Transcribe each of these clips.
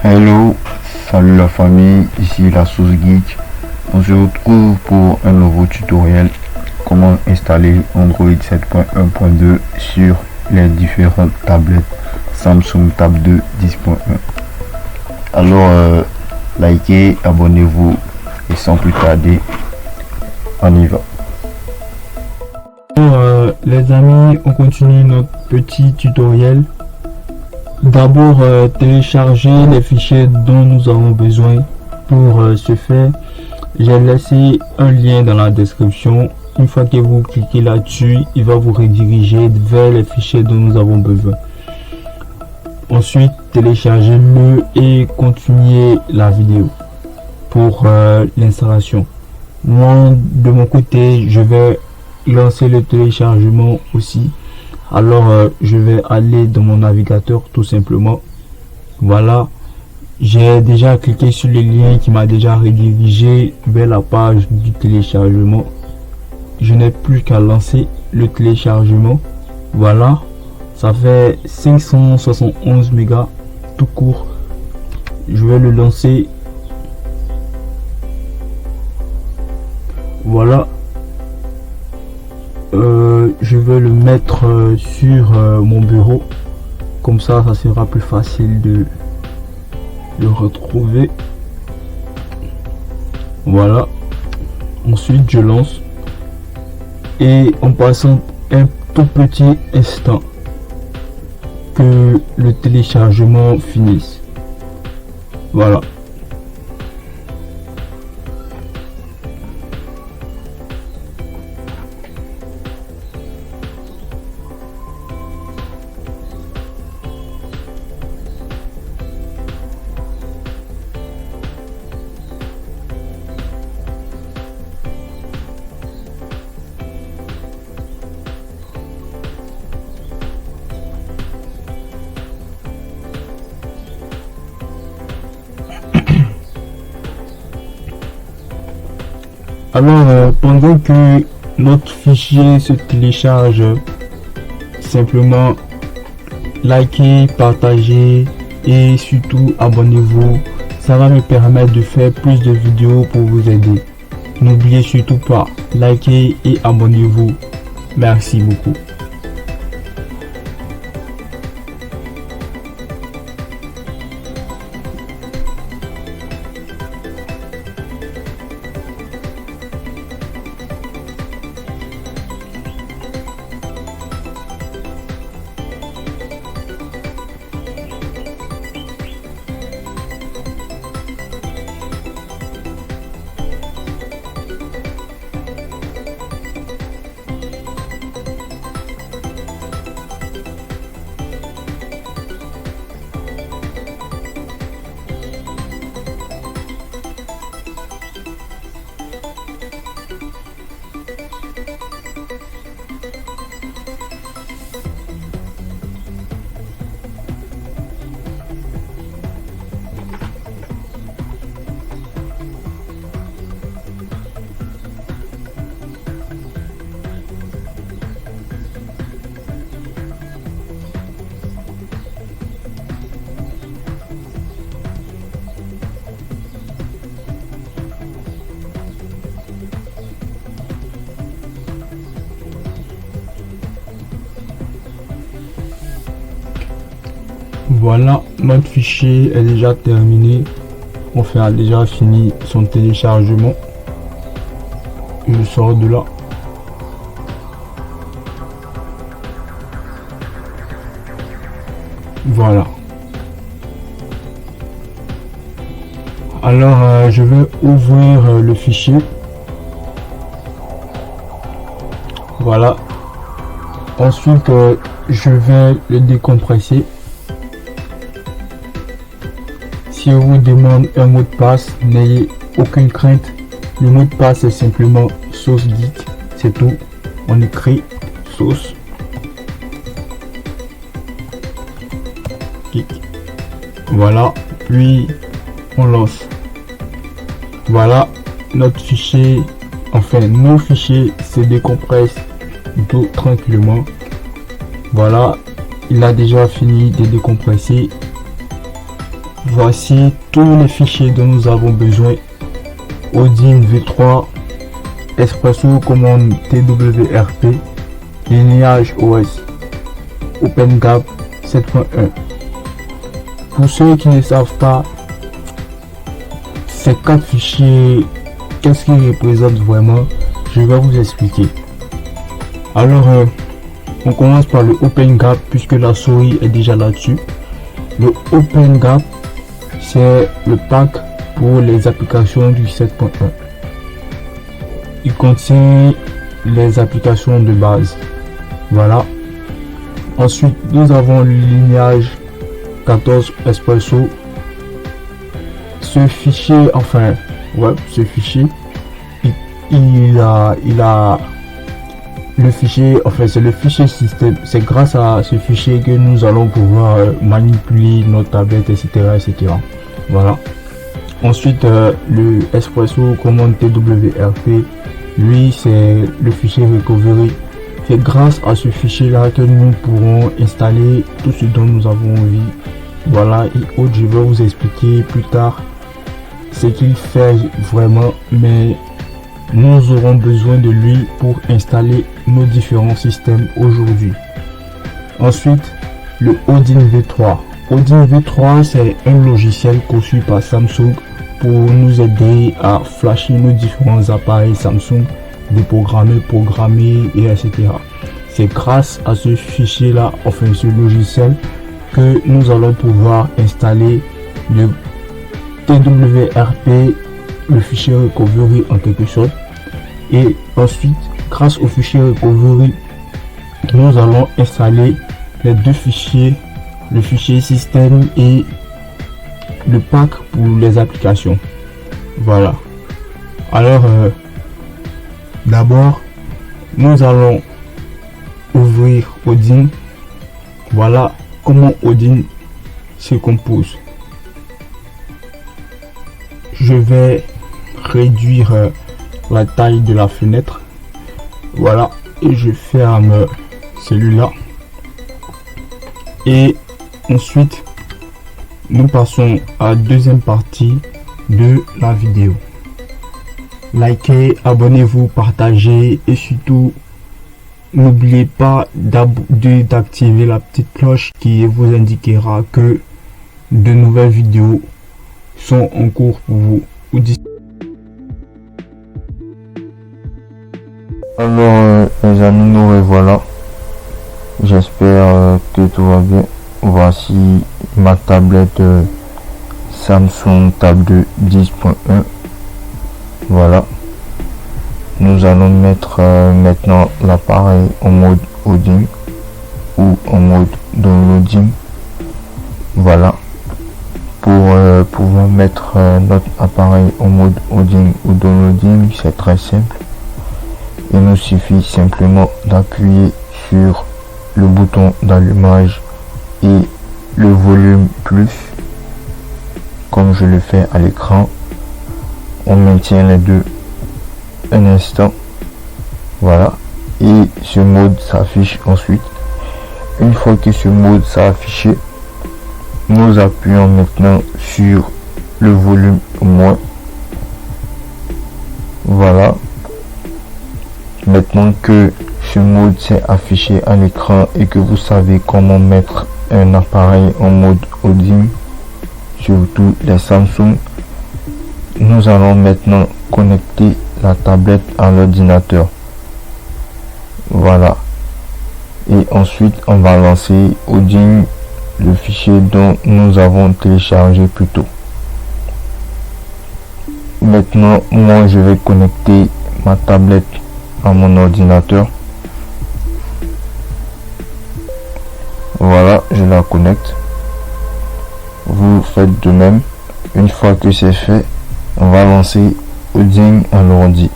Hello, salut la famille, ici la Sauce Geek. On se retrouve pour un nouveau tutoriel comment installer Android 7.1.2 sur les différentes tablettes Samsung Tab 2 10.1. Alors likez, abonnez-vous et sans plus tarder, on y va. Les amis, on continue notre petit tutoriel. D'abord, télécharger les fichiers dont nous avons besoin. Pour ce faire, j'ai laissé un lien dans la description. Une fois que vous cliquez là-dessus, il va vous rediriger vers les fichiers dont nous avons besoin. Ensuite, téléchargez-le et continuez la vidéo pour l'installation. Moi, de mon côté, je vais lancer le téléchargement aussi. Alors je vais aller dans mon navigateur tout simplement. Voilà, j'ai déjà cliqué sur le lien qui m'a déjà redirigé vers la page du téléchargement. Je n'ai plus qu'à lancer le téléchargement. Voilà, ça fait 571 mégas tout court. Je vais le lancer. Voilà. Je vais le mettre sur mon bureau, comme ça sera plus facile de le retrouver. Voilà, ensuite je lance et en passant un tout petit instant que le téléchargement finisse. Voilà. Alors, pendant que notre fichier se télécharge, simplement likez, partagez et surtout abonnez-vous. Ça va me permettre de faire plus de vidéos pour vous aider. N'oubliez surtout pas, likez et abonnez-vous. Merci beaucoup. Voilà, notre fichier est déjà terminé. On a déjà fini son téléchargement. Je sors de là. Voilà. Alors, je vais ouvrir le fichier. Voilà. Ensuite, je vais le décompresser. Si on vous demande un mot de passe, n'ayez aucune crainte. Le mot de passe est simplement Sauce Geek, c'est tout. On écrit Sauce Geek. Voilà, puis on lance. Voilà, notre fichier, enfin nos fichiers se décompressent tout tranquillement. Voilà, il a déjà fini de décompresser. voici tous les fichiers dont nous avons besoin. Odin V3, Espresso commande TWRP, Lineage OS, OpenGAP 7.1. Pour ceux qui ne savent pas, ces 4 fichiers, qu'est-ce qu'ils représentent vraiment, je vais vous expliquer. Alors, on commence par le OpenGAP puisque la souris est déjà là-dessus. Le OpenGAP, c'est le pack pour les applications du 7.1. Il contient les applications de base. Voilà. Ensuite, nous avons le Lineage 14 Espresso. Ce fichier, il a le fichier, c'est le fichier système. C'est grâce à ce fichier que nous allons pouvoir manipuler notre tablette, etc., etc. Voilà. Ensuite, le Espresso commande TWRP, lui, c'est le fichier recovery. C'est grâce à ce fichier là que nous pourrons installer tout ce dont nous avons envie. Voilà, et autres, je vais vous expliquer plus tard ce qu'il fait vraiment, mais nous aurons besoin de lui pour installer nos différents systèmes aujourd'hui. Ensuite, le Odin V3. Odin V3, c'est un logiciel conçu par Samsung pour nous aider à flasher nos différents appareils Samsung, déprogrammer, programmer, et etc. C'est grâce à ce fichier là, ce logiciel, que nous allons pouvoir installer le TWRP, le fichier recovery en quelque sorte. Et ensuite, grâce au fichier recovery, nous allons installer les deux fichiers, le fichier système et le pack pour les applications. Voilà. Alors, d'abord, nous allons ouvrir Odin. Voilà comment Odin se compose. Je vais réduire la taille de la fenêtre. Voilà, et je ferme celui-là. Et ensuite, nous passons à la deuxième partie de la vidéo. Likez, abonnez-vous, partagez et surtout n'oubliez pas d'activer la petite cloche qui vous indiquera que de nouvelles vidéos sont en cours pour vous. Alors les amis, nous revoilà. J'espère que tout va bien. Voici ma tablette Samsung Tab 2 10.1. Voilà. Nous allons mettre maintenant l'appareil en mode Odin ou en mode downloading. Voilà. Pour pouvoir mettre notre appareil en mode Odin ou downloading, c'est très simple. Il nous suffit simplement d'appuyer sur le bouton d'allumage et le volume plus, comme je le fais à l'écran. On maintient les deux un instant. Voilà. Et ce mode s'affiche ensuite. Une fois que ce mode s'est affiché, nous appuyons maintenant sur le volume moins. Voilà. Maintenant que ce mode s'est affiché à l'écran et que vous savez comment mettre un appareil en mode Odin, surtout les Samsung, nous allons maintenant connecter la tablette à l'ordinateur. Voilà. Et ensuite, on va lancer Odin, le fichier dont nous avons téléchargé plus tôt. Maintenant, moi, je vais connecter ma tablette à mon ordinateur. Voilà, je la connecte. Vous faites de même. Une fois que c'est fait, on va lancer Odin à l'ordi.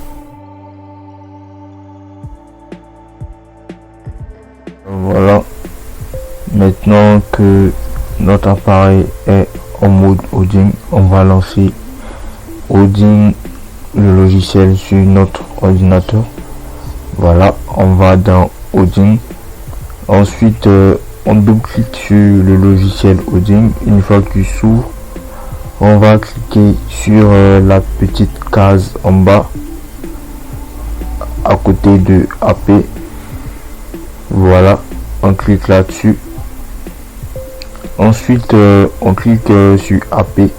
Voilà. Maintenant que notre appareil est en mode Odin, on va lancer Odin, le logiciel, sur notre ordinateur. Voilà, on va dans Odin. Ensuite, on double-clique sur le logiciel Odin. Une fois qu'il s'ouvre, On va cliquer sur la petite case en bas à côté de AP. Voilà, on clique là-dessus. Ensuite, on clique sur AP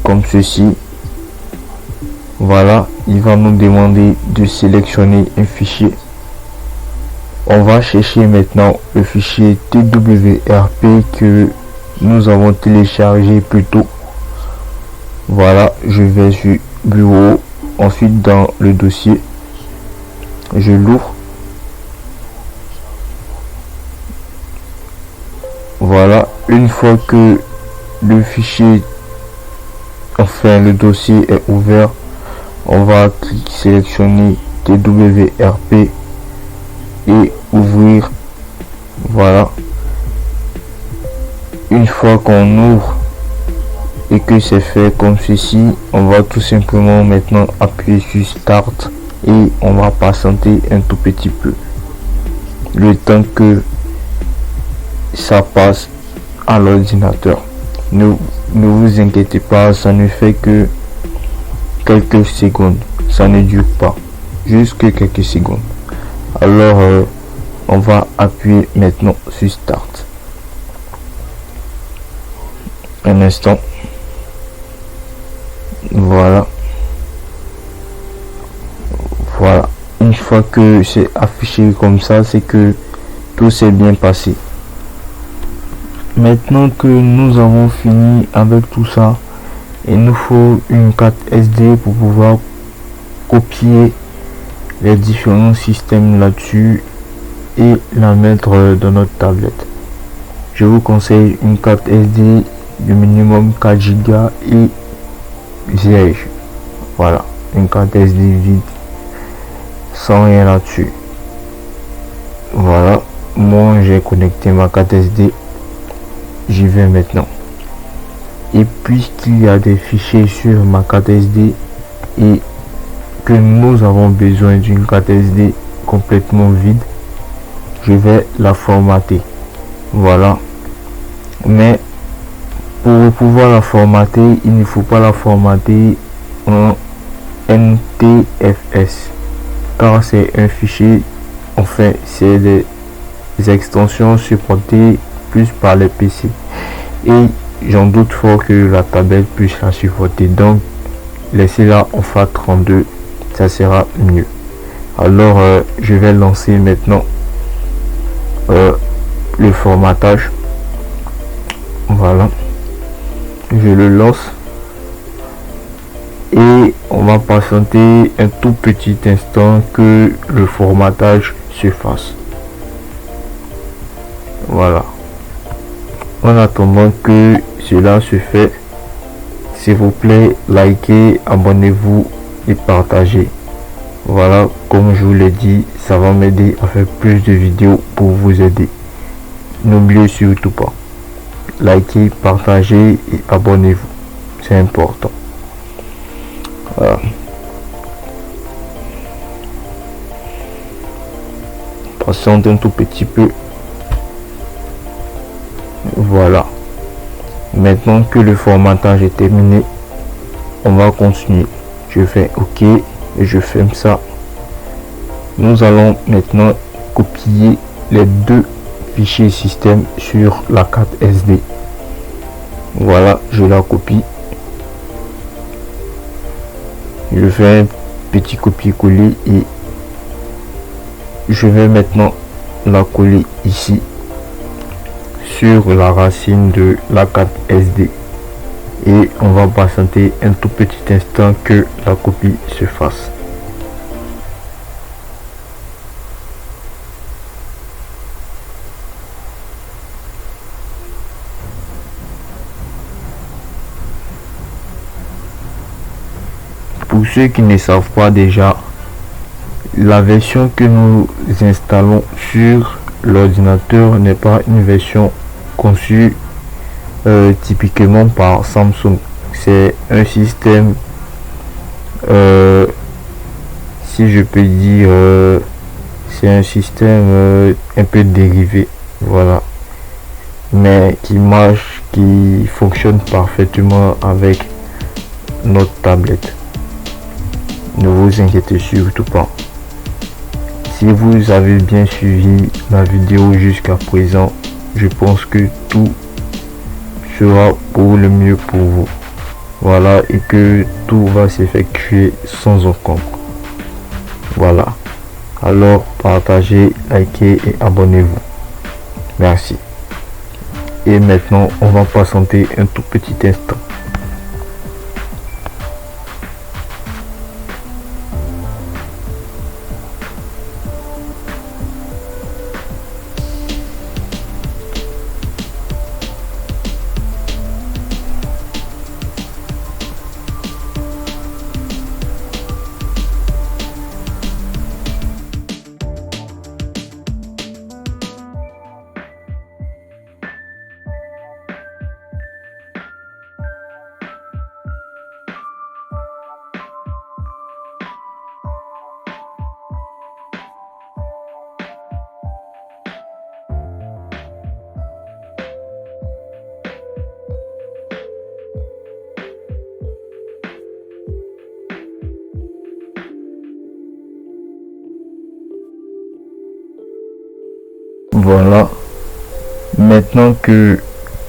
comme ceci. Voilà, il va nous demander de sélectionner un fichier. On va chercher maintenant le fichier TWRP que nous avons téléchargé plus tôt. Voilà, je vais sur bureau, ensuite dans le dossier, je l'ouvre. Voilà, une fois que le fichier, enfin le dossier est ouvert, on va sélectionner TWRP et ouvrir. Voilà, une fois qu'on ouvre et que c'est fait comme ceci, on va tout simplement maintenant appuyer sur Start et on va patienter un tout petit peu le temps que ça passe à l'ordinateur. Ne vous inquiétez pas, ça ne fait que quelques secondes, ça ne dure pas, juste que quelques secondes. Alors on va appuyer maintenant sur Start. Un instant. Voilà, une fois que c'est affiché comme ça, c'est que tout s'est bien passé. Maintenant que nous avons fini avec tout ça, il nous faut une carte SD pour pouvoir copier les différents systèmes là-dessus et la mettre dans notre tablette. Je vous conseille une carte SD de minimum 4 Go et vierge. Voilà, une carte SD vide sans rien là-dessus. Voilà, moi j'ai connecté ma carte SD, j'y vais maintenant. Et puisqu'il y a des fichiers sur ma carte SD et que nous avons besoin d'une carte SD complètement vide, je vais la formater. Voilà, mais pour pouvoir la formater, il ne faut pas la formater en NTFS car c'est un fichier, enfin c'est des extensions supportées plus par les PC et j'en doute fort que la tablette puisse la supporter, donc laissez-la en FAT32, ça sera mieux. Alors je vais lancer maintenant le formatage. Voilà, je le lance et on va patienter un tout petit instant que le formatage se fasse. Voilà, en attendant que cela se fait, s'il vous plaît, likez, abonnez-vous et partagez. Voilà, comme je vous l'ai dit, ça va m'aider à faire plus de vidéos pour vous aider. N'oubliez surtout pas, likez, partagez et abonnez-vous, c'est important. Voilà. Patiente un tout petit peu. Voilà, maintenant que le formatage est terminé, on va continuer. Je fais OK et je ferme ça. Nous allons maintenant copier les deux fichiers système sur la carte SD. Voilà, je la copie. Je fais un petit copier-coller et je vais maintenant la coller ici sur la racine de la carte SD et on va patienter un tout petit instant que la copie se fasse. Pour ceux qui ne savent pas déjà, la version que nous installons sur l'ordinateur n'est pas une version conçue typiquement par Samsung. C'est un système, si je peux dire, c'est un système un peu dérivé, voilà, mais qui marche qui fonctionne parfaitement avec notre tablette. Ne vous inquiétez surtout pas. Si vous avez bien suivi la vidéo jusqu'à présent, je pense que tout sera pour le mieux pour vous. Voilà, et que tout va s'effectuer sans encombre. Voilà. Alors partagez, likez et abonnez-vous. Merci. Et maintenant, on va patienter un tout petit instant. Voilà, maintenant que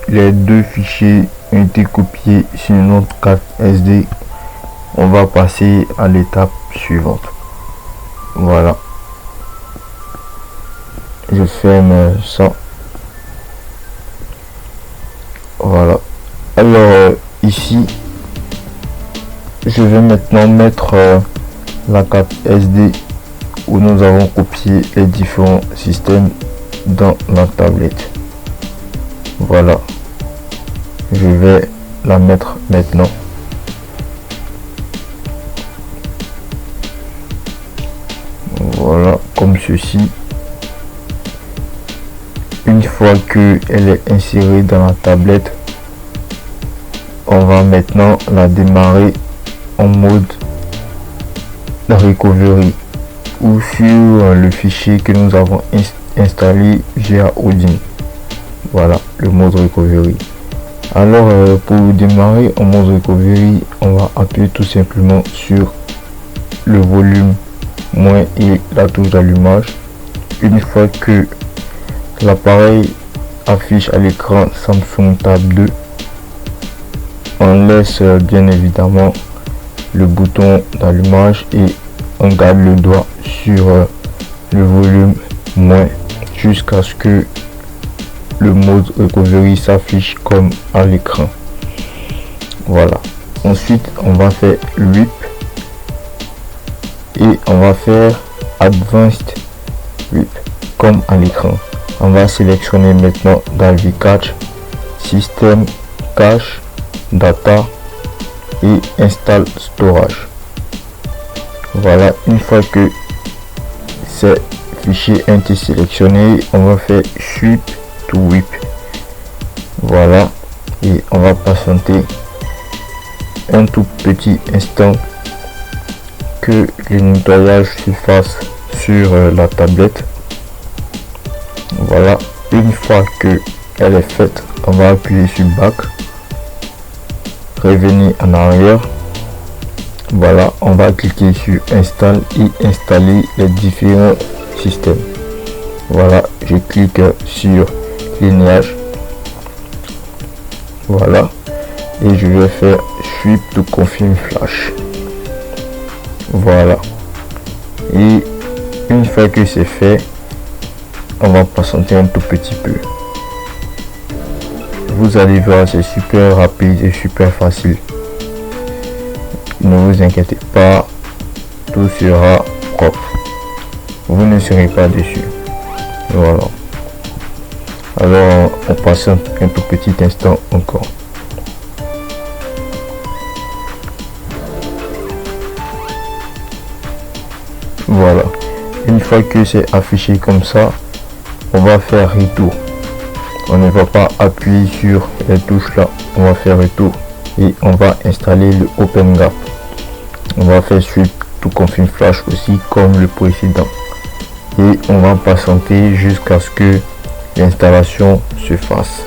les deux fichiers ont été copiés sur notre carte SD, on va passer à l'étape suivante. Voilà, je ferme ça. Voilà, alors ici je vais maintenant mettre la carte SD où nous avons copié les différents systèmes dans la tablette. Voilà, je vais la mettre maintenant. Voilà, comme ceci. Une fois que elle est insérée dans la tablette, on va maintenant la démarrer en mode recovery ou sur le fichier que nous avons installé via Odin. Voilà, le mode recovery. Alors pour démarrer en mode recovery, on va appuyer tout simplement sur le volume moins et la touche d'allumage. Une fois que l'appareil affiche à l'écran Samsung Tab 2, on laisse bien évidemment le bouton d'allumage et on garde le doigt sur le volume moins jusqu'à ce que le mode recovery s'affiche comme à l'écran. Voilà, ensuite on va faire WIP et on va faire Advanced WIP comme à l'écran. On va sélectionner maintenant Dalvik Cache, Système, Cache, Data et Install Storage. Voilà, une fois que ces fichiers ont été sélectionnés, on va faire Switch to WIP. Voilà, et on va patienter un tout petit instant que le nettoyage se fasse sur la tablette. Voilà, une fois que elle est faite, on va appuyer sur Back, revenir en arrière. Voilà, on va cliquer sur Install et installer les différents systèmes. Voilà, je clique sur Lignage. Voilà, et je vais faire Sweep to Confirm Flash. Voilà, et une fois que c'est fait, on va patienter un tout petit peu. Vous allez voir, c'est super rapide et super facile. Ne vous inquiétez pas, tout sera propre. Vous ne serez pas déçus. Voilà. Alors on patiente un tout petit instant encore. Voilà, une fois que c'est affiché comme ça, on va faire retour. On ne va pas appuyer sur les touches là, on va faire retour et on va installer le OpenGAP. On va faire Sweep to Confirm Flash aussi comme le précédent et on va patienter jusqu'à ce que l'installation se fasse.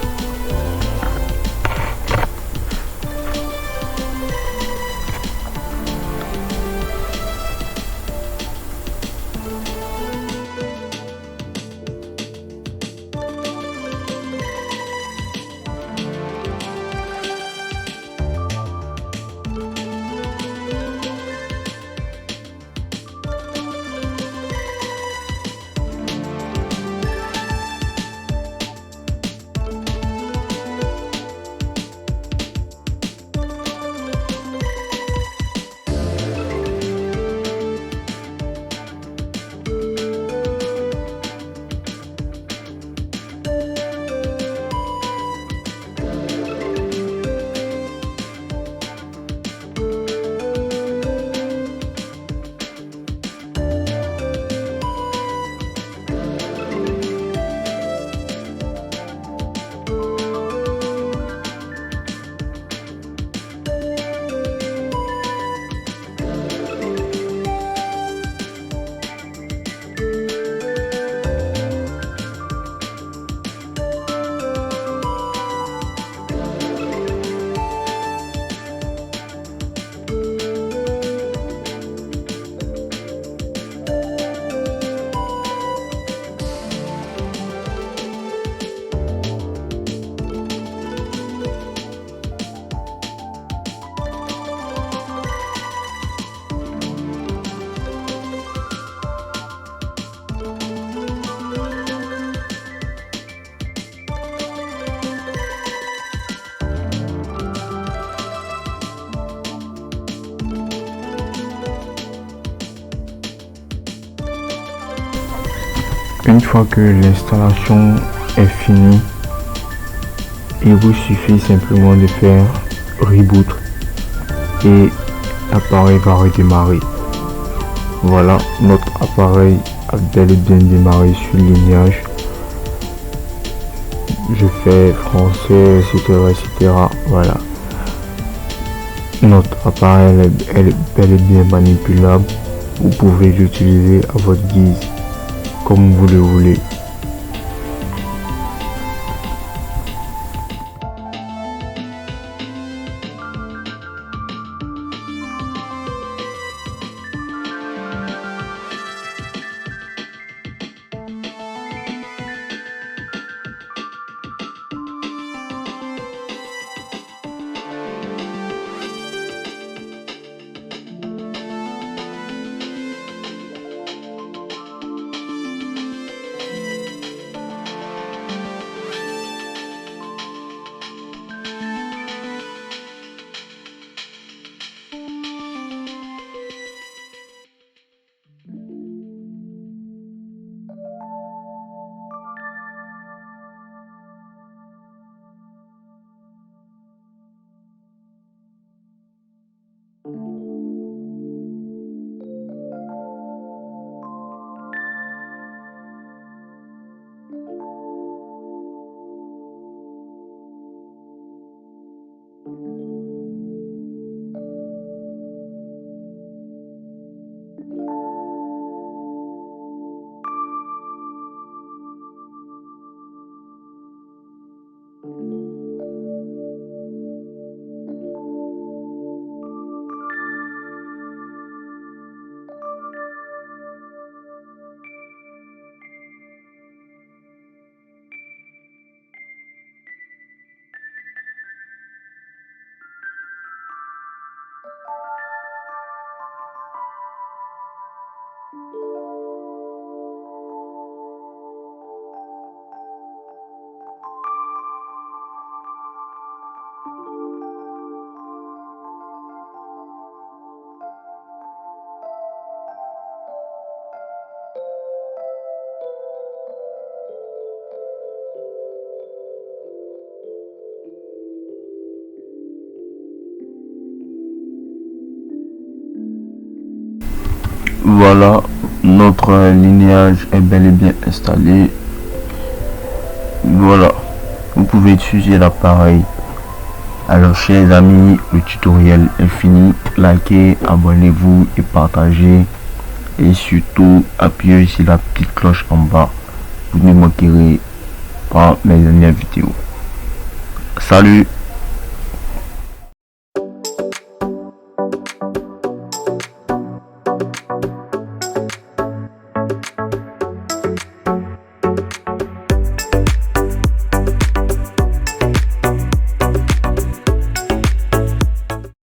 Une fois que l'installation est finie, il vous suffit simplement de faire reboot et l'appareil va redémarrer. Voilà, notre appareil a bel et bien démarré sur Lineage. Je fais français, etc. Voilà. Notre appareil est bel et bien manipulable. Vous pouvez l'utiliser à votre guise, comme vous le voulez. Voilà, notre lignage est bel et bien installé. Voilà, vous pouvez utiliser l'appareil. Alors chers amis, le tutoriel est fini. Likez, abonnez-vous et partagez. Et surtout, appuyez sur la petite cloche en bas. Vous ne manquerez pas mes dernières vidéos. Salut!